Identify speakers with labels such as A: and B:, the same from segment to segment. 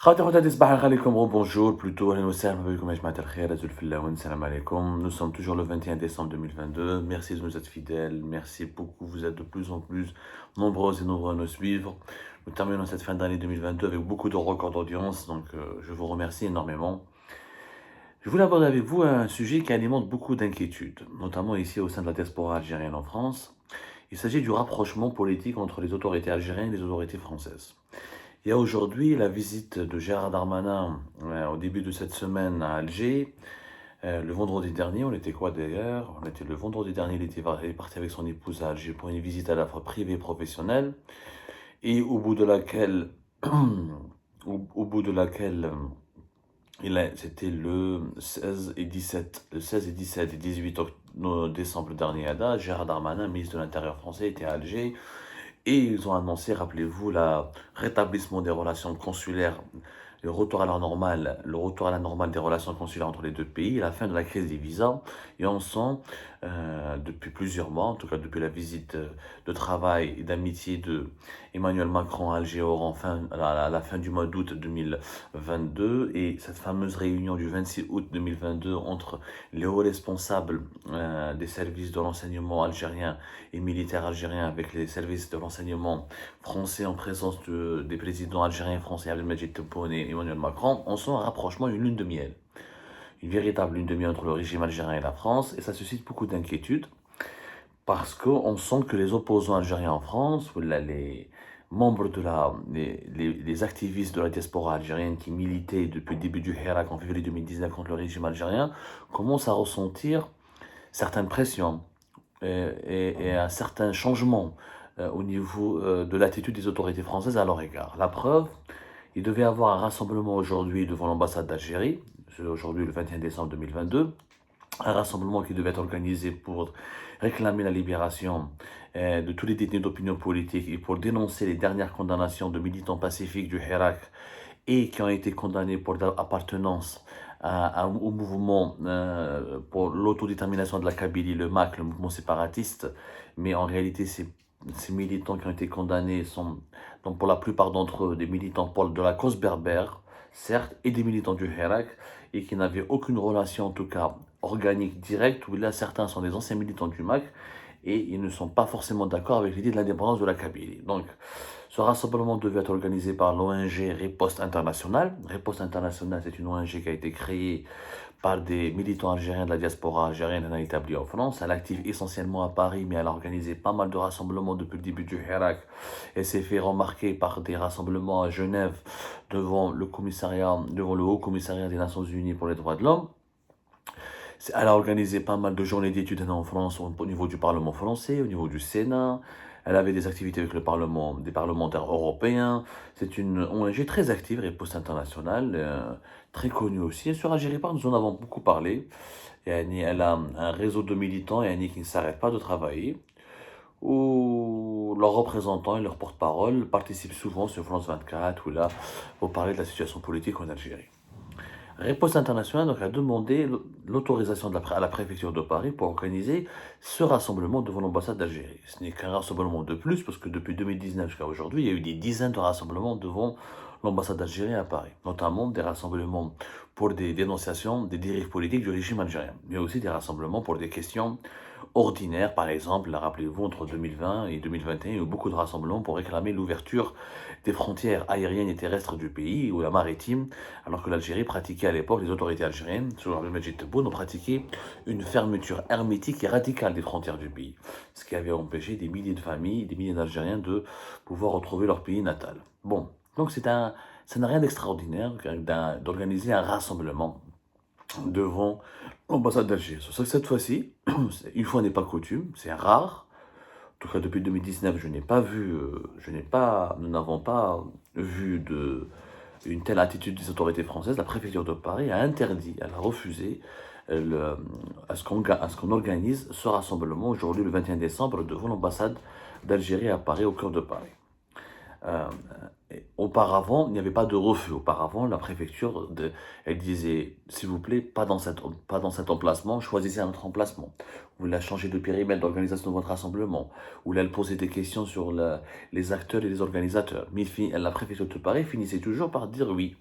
A: Bonjour, plutôt, salam alaikum. Nous sommes toujours le 21 décembre 2022. Merci de nous être fidèles. Merci beaucoup. Vous êtes de plus en plus nombreux et nombreux à nous suivre. Nous terminons cette fin d'année 2022 avec beaucoup de records d'audience. Donc, je vous remercie énormément. Je voulais aborder avec vous un sujet qui alimente beaucoup d'inquiétudes, notamment ici au sein de la diaspora algérienne en France. Il s'agit du rapprochement politique entre les autorités algériennes et les autorités françaises. Il y a aujourd'hui la visite de Gérard Darmanin au début de cette semaine à Alger. Le vendredi dernier, on était quoi d'ailleurs? On était le vendredi dernier, il est parti avec son épouse à Alger pour une visite à la fois privée et professionnelle. Et au bout de laquelle, au bout de laquelle c'était le 16 et 17, le 16 et 17 et 18 décembre dernier à date, Gérard Darmanin, ministre de l'Intérieur français, était à Alger. Et ils ont annoncé, rappelez-vous, le rétablissement des relations consulaires, le retour à la normale des relations consulaires entre les deux pays, la fin de la crise des visas. Et on sent, depuis plusieurs mois, en tout cas depuis la visite de travail et d'amitié de Emmanuel Macron à Alger à la fin du mois d'août 2022, et cette fameuse réunion du 26 août 2022 entre les hauts responsables des services de renseignement algériens et militaires algériens avec les services de renseignement français en présence des présidents algériens et français Abdelmadjid Tebboune et Emmanuel Macron, on sent un rapprochement, une lune de miel. Une véritable lune de miel entre le régime algérien et la France, et ça suscite beaucoup d'inquiétudes, parce qu'on sent que les opposants algériens en France, ou les membres les activistes de la diaspora algérienne qui militaient depuis le début du Hirak en février 2019 contre le régime algérien, commencent à ressentir certaines pressions et un certain changement au niveau de l'attitude des autorités françaises à leur égard. La preuve, il devait y avoir un rassemblement aujourd'hui devant l'ambassade d'Algérie, c'est aujourd'hui le 21 décembre 2022, un rassemblement qui devait être organisé pour réclamer la libération de tous les détenus d'opinion politique et pour dénoncer les dernières condamnations de militants pacifiques du Hirak et qui ont été condamnés pour leur appartenance au mouvement pour l'autodétermination de la Kabylie, le MAK, le mouvement séparatiste. Mais en réalité, ces militants qui ont été condamnés sont, donc pour la plupart d'entre eux, des militants de la cause berbère, certes, et des militants du Hirak, et qui n'avaient aucune relation, en tout cas organique, directe, où là, certains sont des anciens militants du MAK, et ils ne sont pas forcément d'accord avec l'idée de l'indépendance de la Kabylie. Donc, ce rassemblement devait être organisé par l'ONG Riposte Internationale. Riposte Internationale, c'est une ONG qui a été créée par des militants algériens de la diaspora algérienne et établie en France. Elle active essentiellement à Paris, mais elle a organisé pas mal de rassemblements depuis le début du Hirak. Elle s'est fait remarquer par des rassemblements à Genève devant le Haut Commissariat des Nations Unies pour les droits de l'homme. Elle a organisé pas mal de journées d'études en France au niveau du Parlement français, au niveau du Sénat. Elle avait des activités avec des parlementaires européens. C'est une ONG très active, Riposte Internationale, très connue aussi. Et sur Algérie Par, nous en avons beaucoup parlé. Elle a un réseau de militants qui ne s'arrête pas de travailler, où leurs représentants et leurs porte-parole participent souvent sur France 24, où là, pour parler de la situation politique en Algérie. Riposte Internationale donc, a demandé l'autorisation à la préfecture de Paris pour organiser ce rassemblement devant l'ambassade d'Algérie. Ce n'est qu'un rassemblement de plus, parce que depuis 2019 jusqu'à aujourd'hui, il y a eu des dizaines de rassemblements devant l'ambassade d'Algérie à Paris, notamment des rassemblements pour des dénonciations des dérives politiques du régime algérien, mais aussi des rassemblements pour des questions ordinaires, par exemple, rappelez-vous, entre 2020 et 2021, il y a eu beaucoup de rassemblements pour réclamer l'ouverture des frontières aériennes et terrestres du pays, ou la maritime, alors que l'Algérie pratiquait à l'époque, les autorités algériennes, sous Abdelmadjid Tebboune, ont pratiqué une fermeture hermétique et radicale des frontières du pays, ce qui avait empêché des milliers de familles, des milliers d'Algériens de pouvoir retrouver leur pays natal. Bon, donc ça n'a rien d'extraordinaire d'organiser un rassemblement devant l'ambassade d'Alger. C'est ça que cette fois-ci, une fois n'est pas coutume, c'est rare. En tout cas, depuis 2019, nous n'avons pas vu une telle attitude des autorités françaises. La préfecture de Paris a interdit, elle a refusé à ce qu'on organise ce rassemblement aujourd'hui, le 21 décembre, devant l'ambassade d'Algérie à Paris, au cœur de Paris. Auparavant, il n'y avait pas de refus. Auparavant, la préfecture, elle disait, s'il vous plaît, pas dans cet emplacement, choisissez un autre emplacement. Ou la changer de périmètre d'organisation de votre rassemblement. Ou là, elle posait des questions sur les acteurs et les organisateurs. Mais la préfecture de Paris finissait toujours par dire oui.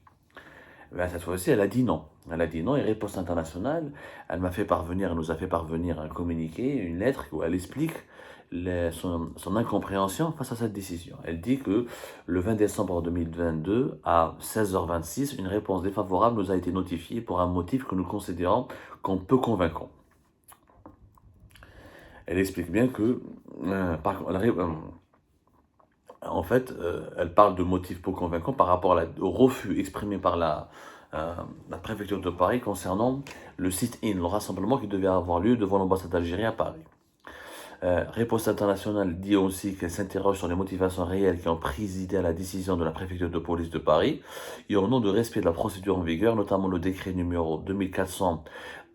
A: Ben, cette fois-ci, elle a dit non. Elle a dit non et Riposte Internationale, elle nous a fait parvenir un communiqué, une lettre où elle explique son incompréhension face à cette décision. Elle dit que le 20 décembre 2022, à 16h26, une réponse défavorable nous a été notifiée pour un motif que nous considérons comme peu convaincant. Elle explique bien que, en fait, elle parle de motifs peu convaincants par rapport au refus exprimé par la préfecture de Paris concernant le sit-in, le rassemblement qui devait avoir lieu devant l'ambassade d'Algérie à Paris. Riposte Internationale dit aussi qu'elle s'interroge sur les motivations réelles qui ont présidé à la décision de la préfecture de police de Paris et au nom de respect de la procédure en vigueur, notamment le décret numéro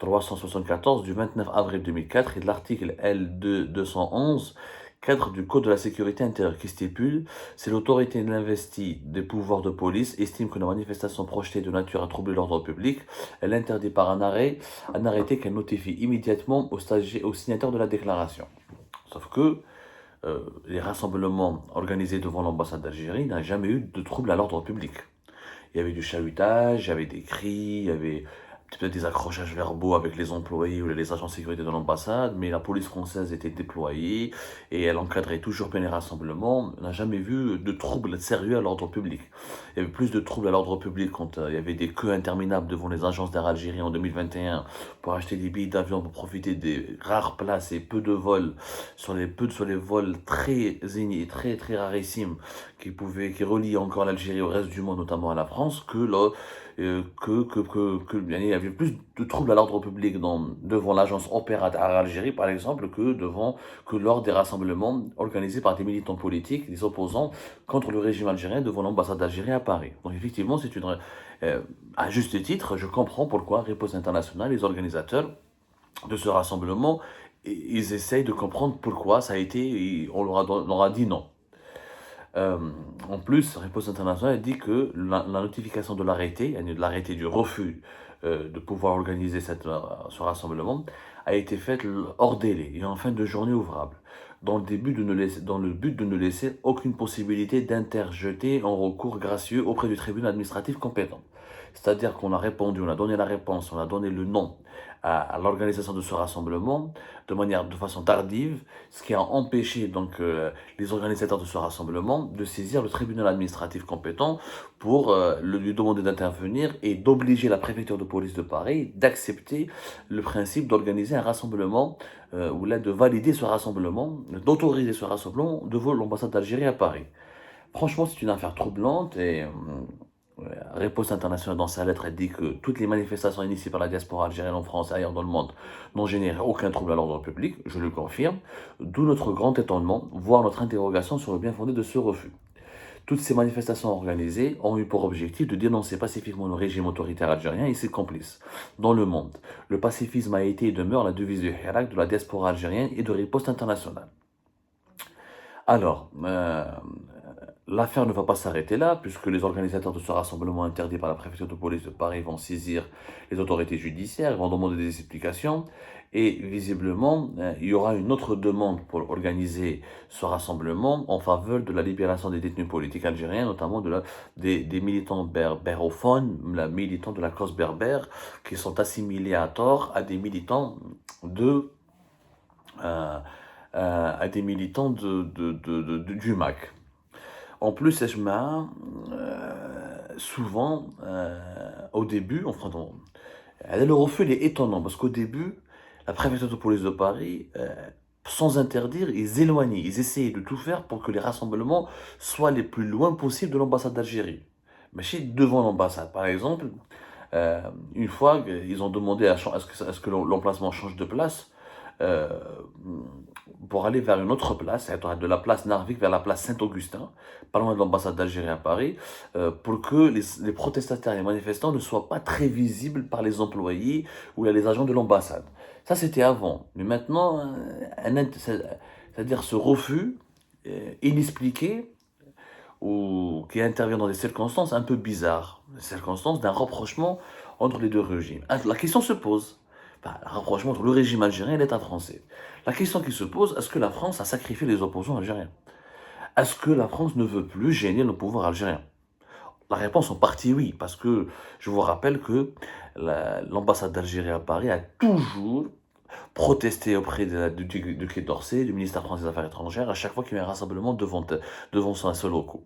A: 2400-374 du 29 avril 2004 et de l'article L211 cadre du Code de la sécurité intérieure qui stipule si l'autorité investie des pouvoirs de police estime que nos manifestations projetées de nature à troubler l'ordre public, elle interdit par un arrêté qu'elle notifie immédiatement au signataire de la déclaration. Sauf que les rassemblements organisés devant l'ambassade d'Algérie n'ont jamais eu de trouble à l'ordre public. Il y avait du chahutage, il y avait des cris, il y avait peut-être des accrochages verbaux avec les employés ou les agents de sécurité de l'ambassade, mais la police française était déployée et elle encadrait toujours bien les rassemblements. On n'a jamais vu de troubles sérieux à l'ordre public. Il y avait plus de troubles à l'ordre public quand il y avait des queues interminables devant les agences d'Air Algérie en 2021 pour acheter des billets d'avion pour profiter des rares places et peu de vols sur les vols très rarissimes qui relient encore l'Algérie au reste du monde, notamment à la France, il y avait plus de troubles à l'ordre public devant l'agence Opéra Algérie, par exemple, que lors des rassemblements organisés par des militants politiques, des opposants contre le régime algérien devant l'ambassade d'Algérie à Paris. Donc effectivement, à juste titre, je comprends pourquoi Riposte Internationale, les organisateurs de ce rassemblement, ils essayent de comprendre pourquoi ça a été, on leur a dit non. En plus, Riposte Internationale dit que la notification de l'arrêté du refus de pouvoir organiser ce rassemblement, a été faite hors délai et en fin de journée ouvrable, dans le but de ne laisser aucune possibilité d'interjeter un recours gracieux auprès du tribunal administratif compétent. C'est-à-dire qu'on a répondu, on a donné la réponse, on a donné le nom à l'organisation de ce rassemblement de façon tardive, ce qui a empêché donc les organisateurs de ce rassemblement de saisir le tribunal administratif compétent pour lui demander d'intervenir et d'obliger la préfecture de police de Paris d'accepter le principe d'organiser un rassemblement ou là de valider ce rassemblement, d'autoriser ce rassemblement devant l'ambassade d'Algérie à Paris. Franchement, c'est une affaire troublante et Riposte Internationale, dans sa lettre, elle dit que toutes les manifestations initiées par la diaspora algérienne en France et ailleurs dans le monde n'ont généré aucun trouble à l'ordre public, je le confirme, d'où notre grand étonnement, voire notre interrogation sur le bien fondé de ce refus. Toutes ces manifestations organisées ont eu pour objectif de dénoncer pacifiquement le régime autoritaire algérien et ses complices dans le monde. Le pacifisme a été et demeure la devise du Hirak, de la diaspora algérienne et de Riposte Internationale. Alors, l'affaire ne va pas s'arrêter là, puisque les organisateurs de ce rassemblement interdit par la préfecture de police de Paris vont saisir les autorités judiciaires, vont demander des explications, et visiblement, il y aura une autre demande pour organiser ce rassemblement en faveur de la libération des détenus politiques algériens, notamment des militants berbérophones, la militants de la cause berbère, qui sont assimilés à tort à des militants du MAC. En plus, Ejma, souvent, au début, le refus il est étonnant, parce qu'au début, la préfecture de police de Paris, sans interdire, ils éloignaient, ils essayaient de tout faire pour que les rassemblements soient les plus loin possible de l'ambassade d'Algérie. Mais devant l'ambassade, par exemple, une fois, ils ont demandé à ce que l'emplacement change de place, euh, pour aller vers une autre place, c'est-à-dire de la place Narvik vers la place Saint-Augustin, pas loin de l'ambassade d'Algérie à Paris, pour que les protestataires et les manifestants ne soient pas très visibles par les employés ou les agents de l'ambassade. Ça, c'était avant. Mais maintenant, c'est-à-dire ce refus inexpliqué ou qui intervient dans des circonstances un peu bizarres, des circonstances d'un rapprochement entre les deux régimes. La question se pose. Le rapprochement entre le régime algérien et l'État français. La question qui se pose, est-ce que la France a sacrifié les opposants algériens? Est-ce que la France ne veut plus gêner le pouvoir algérien? La réponse en partie oui, parce que je vous rappelle que l'ambassade d'Algérie à Paris a toujours protesté auprès du Quai d'Orsay, du ministère français des Affaires étrangères, à chaque fois qu'il y a un rassemblement devant son seul locaux.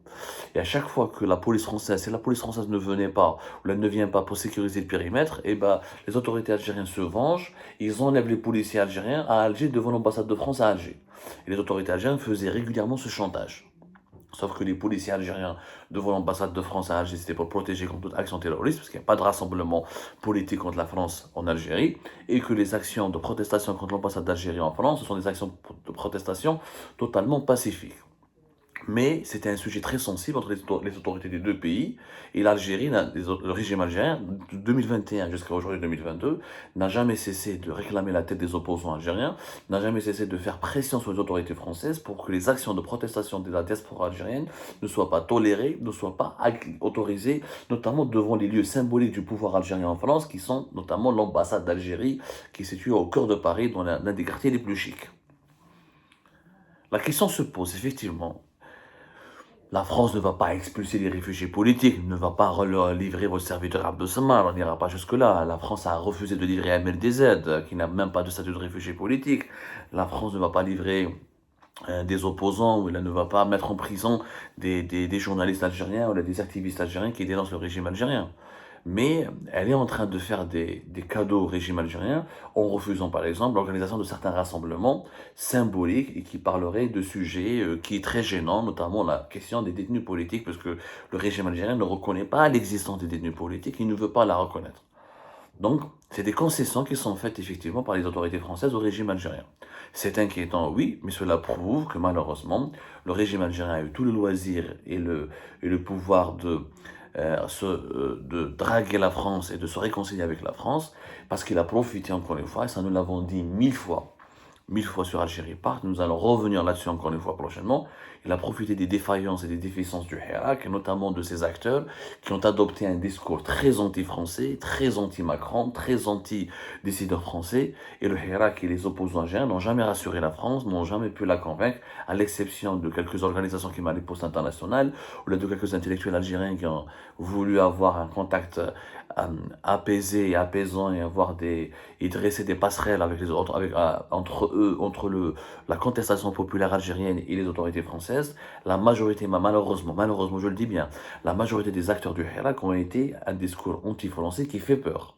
A: Et à chaque fois que la police française, si la police française ne venait pas, ou elle ne vient pas pour sécuriser le périmètre, et ben, les autorités algériennes se vengent, ils enlèvent les policiers algériens à Alger devant l'ambassade de France à Alger. Et les autorités algériennes faisaient régulièrement ce chantage. Sauf que les policiers algériens devant l'ambassade de France à Alger, c'était pour protéger contre toute action terroriste, parce qu'il n'y a pas de rassemblement politique contre la France en Algérie, et que les actions de protestation contre l'ambassade d'Algérie en France, ce sont des actions de protestation totalement pacifiques. Mais c'était un sujet très sensible entre les autorités des deux pays. Et l'Algérie, le régime algérien, de 2021 jusqu'à aujourd'hui 2022, n'a jamais cessé de réclamer la tête des opposants algériens, n'a jamais cessé de faire pression sur les autorités françaises pour que les actions de protestation de la diaspora algérienne ne soient pas tolérées, ne soient pas autorisées, notamment devant les lieux symboliques du pouvoir algérien en France, qui sont notamment l'ambassade d'Algérie, qui est située au cœur de Paris, dans l'un des quartiers les plus chics. La question se pose effectivement. La France ne va pas expulser les réfugiés politiques, ne va pas leur livrer vos serviteurs Abdel Samar, on n'ira pas jusque-là. La France a refusé de livrer MLDZ, qui n'a même pas de statut de réfugié politique. La France ne va pas livrer des opposants, ou elle ne va pas mettre en prison des journalistes algériens ou des activistes algériens qui dénoncent le régime algérien. Mais elle est en train de faire des cadeaux au régime algérien en refusant par exemple l'organisation de certains rassemblements symboliques et qui parleraient de sujets qui est très gênants, notamment la question des détenus politiques, parce que le régime algérien ne reconnaît pas l'existence des détenus politiques, il ne veut pas la reconnaître. Donc, c'est des concessions qui sont faites effectivement par les autorités françaises au régime algérien. C'est inquiétant, oui, mais cela prouve que malheureusement, le régime algérien a eu tout le loisir et le pouvoir de draguer la France et de se réconcilier avec la France, parce qu'il a profité encore une fois, et ça nous l'avons dit mille fois sur Algérie Part, nous allons revenir là-dessus encore une fois prochainement. Il a profité des défaillances et des déficiences du Hirak, et notamment de ces acteurs qui ont adopté un discours très anti-français, très anti-Macron, très anti-décideurs français, et le Hirak et les opposants algériens n'ont jamais rassuré la France, n'ont jamais pu la convaincre, à l'exception de quelques organisations qui m'ont les postes internationales, ou de quelques intellectuels algériens qui ont voulu avoir un contact apaisé et apaisant et dresser des passerelles avec les autres, entre eux, la contestation populaire algérienne et les autorités françaises. La majorité, malheureusement, je le dis bien, la majorité des acteurs du Hirak ont été un discours anti-français qui fait peur.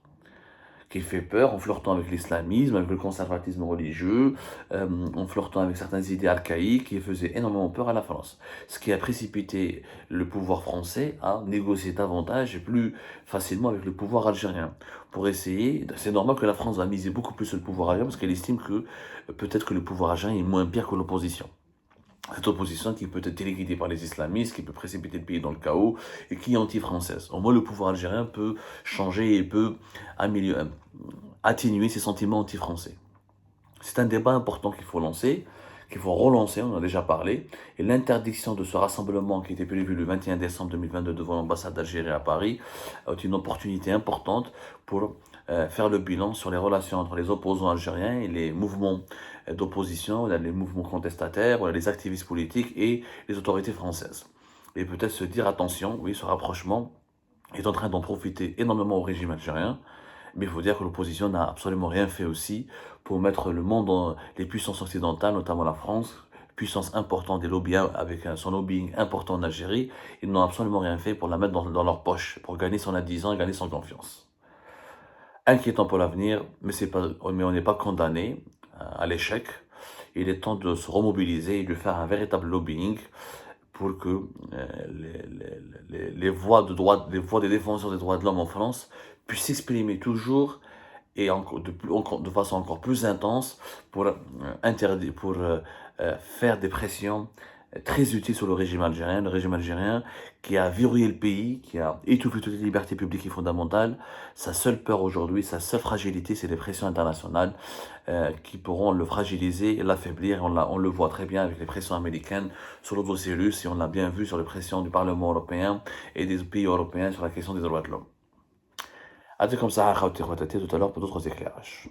A: Qui fait peur en flirtant avec l'islamisme, avec le conservatisme religieux, en flirtant avec certaines idées archaïques qui faisaient énormément peur à la France. Ce qui a précipité le pouvoir français à négocier davantage et plus facilement avec le pouvoir algérien. Pour essayer, c'est normal que la France va miser beaucoup plus sur le pouvoir algérien parce qu'elle estime que peut-être que le pouvoir algérien est moins pire que l'opposition. Cette opposition qui peut être téléguidée par les islamistes, qui peut précipiter le pays dans le chaos et qui est anti-française. Au moins, le pouvoir algérien peut changer et peut atténuer ses sentiments anti-français. C'est un débat important qu'il faut lancer, qu'il faut relancer, on en a déjà parlé. Et l'interdiction de ce rassemblement qui était prévu le 21 décembre 2022 devant l'ambassade d'Algérie à Paris est une opportunité importante pour faire le bilan sur les relations entre les opposants algériens et les mouvements d'opposition, les mouvements contestataires, les activistes politiques et les autorités françaises. Et peut-être se dire, attention, oui, ce rapprochement est en train d'en profiter énormément au régime algérien, mais il faut dire que l'opposition n'a absolument rien fait aussi pour mettre le monde, les puissances occidentales, notamment la France, puissance importante des lobbies, avec son lobbying important en Algérie, ils n'ont absolument rien fait pour la mettre dans leur poche, pour gagner son adhésion et gagner son confiance. Inquiétant pour l'avenir, mais on n'est pas condamné à l'échec. Il est temps de se remobiliser et de faire un véritable lobbying pour que les voix des défenseurs des droits de l'homme en France puissent s'exprimer toujours et de façon encore plus intense pour faire des pressions très utiles sur le régime algérien qui a verrouillé le pays, qui a étouffé toutes les libertés publiques et fondamentales. Sa seule peur aujourd'hui, sa seule fragilité, c'est les pressions internationales qui pourront le fragiliser et l'affaiblir. On le voit très bien avec les pressions américaines sur le dossier russe et on l'a bien vu sur les pressions du Parlement européen et des pays européens sur la question des droits de l'homme. À tout comme ça, tout à l'heure pour d'autres éclairages.